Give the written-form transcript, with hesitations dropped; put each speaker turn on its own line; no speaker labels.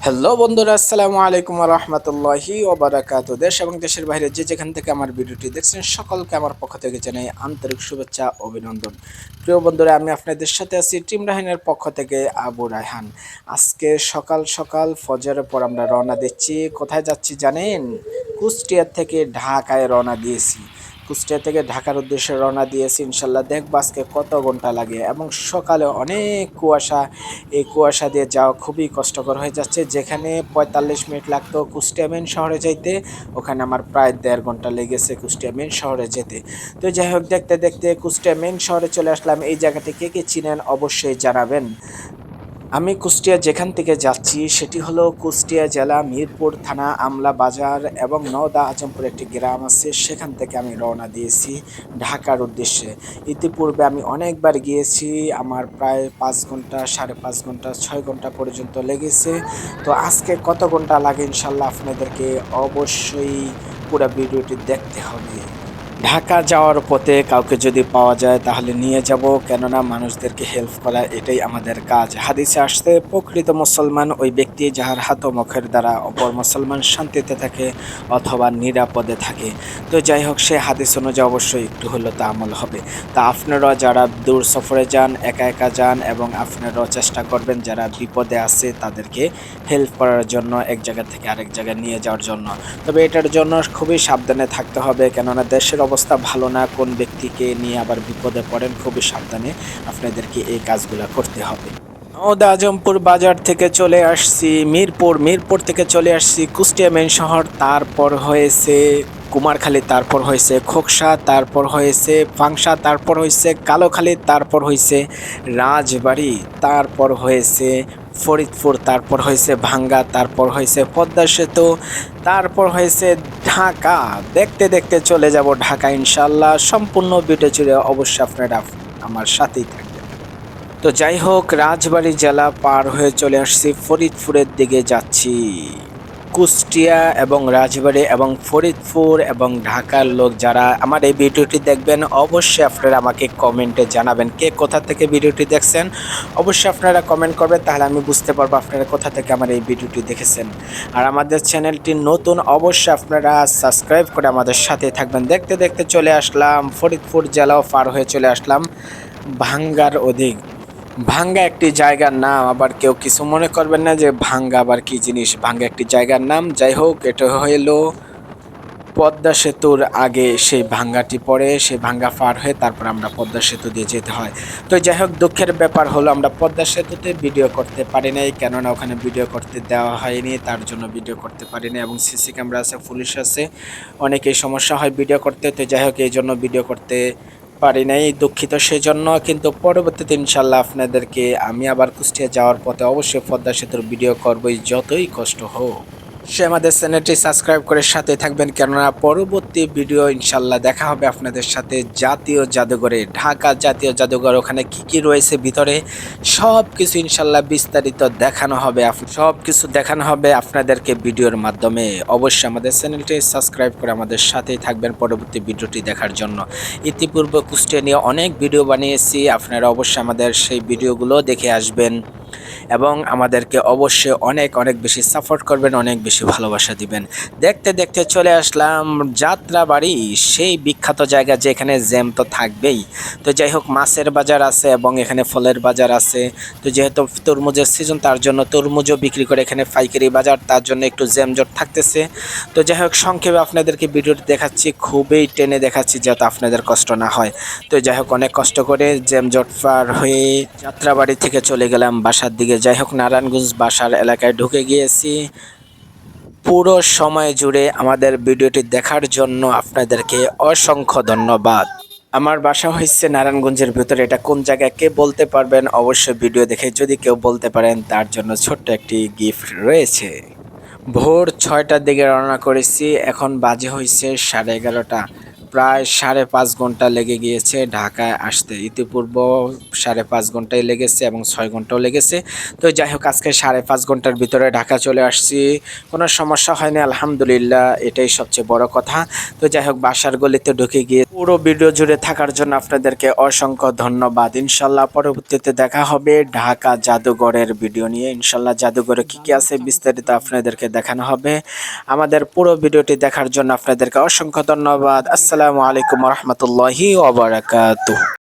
Hello বন্ধুরা, আসসালামু আলাইকুম ওয়া রাহমাতুল্লাহি ওয়া বারাকাতুহু। দেশ এবং দেশের বাইরে যে যেখান থেকে আমার ভিডিওটি দেখছেন সকলকে আমার পক্ষ থেকে জানাই আন্তরিক শুভেচ্ছা অভিনন্দন। প্রিয় বন্ধুরা, আমি আপনাদের সাথে আছি টিম রায়হানের পক্ষ থেকে আবু রায়হান। আজকে সকাল সকাল ফজরের পর আমরা রওনা দিচ্ছি। কোথায় যাচ্ছি জানেন? কুষ্টিয়া থেকে ঢাকায় রওনা দিয়েছি। কুষ্টিয়া থেকে ঢাকার উদ্দেশ্যে রওনা দিয়েছি। ইনশাল্লাহ দেখবো আজকে কত ঘন্টা লাগে, এবং সকালে অনেক কুয়াশা। এই কুয়াশা দিয়ে যাওয়া খুবই কষ্টকর হয়ে যাচ্ছে। যেখানে ৪৫ মিনিট লাগতো কুষ্টিয়া মেন শহরে যাইতে, ওখানে আমার প্রায় ১.৫ ঘন্টা লেগেছে কুষ্টিয়া মেন শহরে যেতে। তো যাই হোক, দেখতে দেখতে কুষ্টিয়া মেন শহরে চলে আসলাম। এই জায়গাটি কে কে চিনেন অবশ্যই জানাবেন। আমি কুষ্টিয়া যেখান থেকে যাচ্ছি সেটি হলো কুষ্টিয়া জেলা মিরপুর থানা আমলা বাজার এবং নওদা আজমপুর একটি গ্রাম আছে, সেখান থেকে আমি রওনা দিয়েছি ঢাকার উদ্দেশ্যে। ইতিপূর্বে আমি অনেকবার গিয়েছি, আমার প্রায় ৫ ঘন্টা, ৫.৫ ঘন্টা, ৬ ঘন্টা পর্যন্ত লেগেছে। তো আজকে কত ঘন্টা লাগে ইনশাল্লাহ আপনাদেরকে অবশ্যই পুরো ভিডিওটি দেখতে হবে। ঢাকা যাওয়ার পথে কাউকে যদি পাওয়া যায় তাহলে নিয়ে যাব, কেননা মানুষদেরকে হেল্প করা এটাই আমাদের কাজ। হাদিসে আসছে, প্রকৃত মুসলমান ওই ব্যক্তি যাহার হাত ও মুখের দ্বারা অপর মুসলমান শান্তিতে থাকে অথবা নিরাপদে থাকে। তো যাই হোক, সে হাদিস অনুযায়ী অবশ্যই একটু হলেও তা আমল হবে। তা আপনারা যারা দূর সফরে যান, একা একা যান, এবং আপনারাও চেষ্টা করবেন যারা বিপদে আছে তাদেরকে হেল্প করার জন্য, এক জায়গা থেকে আরেক জায়গায় নিয়ে যাওয়ার জন্য। তবে এটার জন্য খুবই সাবধানে থাকতে হবে, কেননা দেশের অবস্থা ভালো না। কোন ব্যক্তিকে নিয়ে আবার বিপদে পড়েন, খুবই সাবধানে আপনাদেরকে এই কাজগুলো করতে হবে। নওদা আজমপুর বাজার থেকে চলে আসছি মিরপুর থেকে চলে আসছি কুষ্টিয়া মেন শহর, তারপর হয়েছে কুমারখালী, তারপর হয়েছে খোকসা, তারপর হয়েছে পাংশা, তারপর হয়েছে কালোখালী, তারপর হয়েছে রাজবাড়ি, তারপর হয়েছে ফরিদপুর, তারপর হয়েছে ভাঙ্গা, তারপর হয়েছে পদ্মা সেতু, তারপর হয়েছে ঢাকা। দেখতে দেখতে চলে যাব ঢাকা ইনশাল্লাহ। সম্পূর্ণ ভিডিও জুড়ে অবশ্যই আপনারা আমার সাথেই থাকবেন। তো যাই হোক, রাজবাড়ী জেলা পার হয়ে চলে আসছি ফরিদপুরের দিকে যাচ্ছি। কুষ্টিয়া এবং রাজবাড়ী এবং ফরিদপুর এবং ঢাকার লোক যারা আমার এই ভিডিওটি দেখবেন, অবশ্যই আপনারা আমাকে কমেন্টে জানাবেন কে কোথা থেকে ভিডিওটি দেখছেন। অবশ্যই আপনারা কমেন্ট করবেন, তাহলে আমি বুঝতে পারবো আপনারা কোথা থেকে আমার এই ভিডিওটি দেখেছেন। আর আমাদের চ্যানেলটি নতুন, অবশ্যই আপনারা সাবস্ক্রাইব করে আমাদের সাথে থাকবেন। দেখতে দেখতে চলে আসলাম ফরিদপুর জেলাও পার হয়ে চলে আসলাম ভাঙ্গার অধিক। ভাঙ্গা একটি জায়গার নাম, আবার কেউ কিছু মনে করবেন না যে ভাঙ্গা আবার কি জিনিস। ভাঙ্গা একটি জায়গার নাম। যাই হোক, এটা হইলো পদ্মা সেতুর আগে সেই ভাঙ্গাটি পড়ে, সেই ভাঙ্গা পার হয়ে তারপর আমরা পদ্মা সেতু দিয়ে যেতে হয়। তো যাই হোক, দুঃখের ব্যাপার হলো আমরা পদ্মা সেতুতে ভিডিও করতে পারি নাই, কেননা ওখানে ভিডিও করতে দেওয়া হয়নি, তার জন্য ভিডিও করতে পারিনি। এবং সিসি ক্যামেরা আছে, পুলিশ আছে, অনেকেই সমস্যা হয় ভিডিও করতে। তো যাই হোক, এই জন্য ভিডিও করতে পারি নাই, দুঃখিত সেজন্য। কিন্তু পরবর্তীতে ইনশাল্লাহ আপনাদেরকে আমি আবার কুষ্টিয়া যাওয়ার পথে অবশ্যই পদ্মা সেতুর ভিডিও করবই, যতই কষ্ট হোক। সে আমাদের চ্যানেলটি সাবস্ক্রাইব করে সাথে থাকবেন, কেননা পরবর্তী ভিডিও ইনশাল্লাহ দেখা হবে আপনাদের সাথে জাতীয় জাদুঘরে। ঢাকা জাতীয় জাদুঘর, ওখানে কি কি রয়েছে ভিতরে সব কিছু ইনশাল্লাহ বিস্তারিত দেখানো হবে। সব কিছু দেখানো হবে আপনাদেরকে ভিডিওর মাধ্যমে। অবশ্যই আমাদের চ্যানেলটি সাবস্ক্রাইব করে আমাদের সাথেই থাকবেন পরবর্তী ভিডিওটি দেখার জন্য। ইতিপূর্বে কুষ্টিয়া নিয়ে অনেক ভিডিও বানিয়েছি, আপনারা অবশ্যই আমাদের সেই ভিডিওগুলো দেখে আসবেন এবং আমাদেরকে অবশ্যই অনেক অনেক বেশি সাপোর্ট করবেন, অনেক বেশি ভালোবাসা দিবেন। দেখতে দেখতে চলে আসলাম যাত্রাবাড়ি, সেই বিখ্যাত জায়গা যেখানে জ্যাম তো থাকবেই। তো যাই হোক, মাছের বাজার আছে এবং এখানে ফলের বাজার আছে। তো যেহেতু তরমুজের সিজন, তার জন্য তরমুজও বিক্রি করে এখানে পাইকারি বাজার, তার জন্য একটু জ্যামজট থাকতেছে। তো যাই হোক, সংক্ষেপে আপনাদেরকে ভিডিওটি দেখাচ্ছি, খুবই টেনে দেখাচ্ছি যাতে আপনাদের কষ্ট না হয়। তো যাই হোক, অনেক কষ্ট করে জ্যামজট পার হয়ে যাত্রাবাড়ি থেকে চলে গেলাম বাসার দিকে। যাই হোক, নারায়ণগঞ্জ বাসার এলাকায় ঢুকে গিয়েছি। পুরো সময় জুড়ে আমাদের ভিডিওটি দেখার জন্য আপনাদেরকে অসংখ্য ধন্যবাদ। আমার বাসা হচ্ছে নারায়ণগঞ্জের ভিতরে। এটা কোন জায়গায় কে বলতে পারবেন? অবশ্যই ভিডিও দেখে যদি কেউ বলতে পারেন, তার জন্য ছোট্ট একটি গিফট রয়েছে। ভোর ৬টার দিকে রওনা করেছি, এখন বাজে হয়েছে 11:30। প্রায় 5.5 ঘন্টা লেগে গিয়েছে ঢাকায় আসতে। ইতিপূর্ব 5.5 ঘন্টাই লেগেছে এবং 6 ঘন্টাও লেগেছে। তো যাই হোক আজকে 5.5 ঘন্টার ভিতরে ঢাকা চলে আসছি, কোনো সমস্যা হয়নি আলহামদুলিল্লাহ, এটাই সবচেয়ে বড় কথা। তো যাই হোক বাসার গলিতে ঢুকে গিয়ে পুরো ভিডিও জুড়ে থাকার জন্য আপনাদেরকে অসংখ্য ধন্যবাদ। ইনশাল্লাহ পরবর্তীতে দেখা হবে ঢাকা জাদুঘরের ভিডিও নিয়ে। ইনশাল্লাহ জাদুঘরে কি কি আছে বিস্তারিত আপনাদেরকে দেখানো হবে। আমাদের পুরো ভিডিওটি দেখার জন্য আপনাদেরকে অসংখ্য ধন্যবাদ। আসসালামু আলাইকুম রহমতুল্লাহি ওয়া বারাকাতুহু।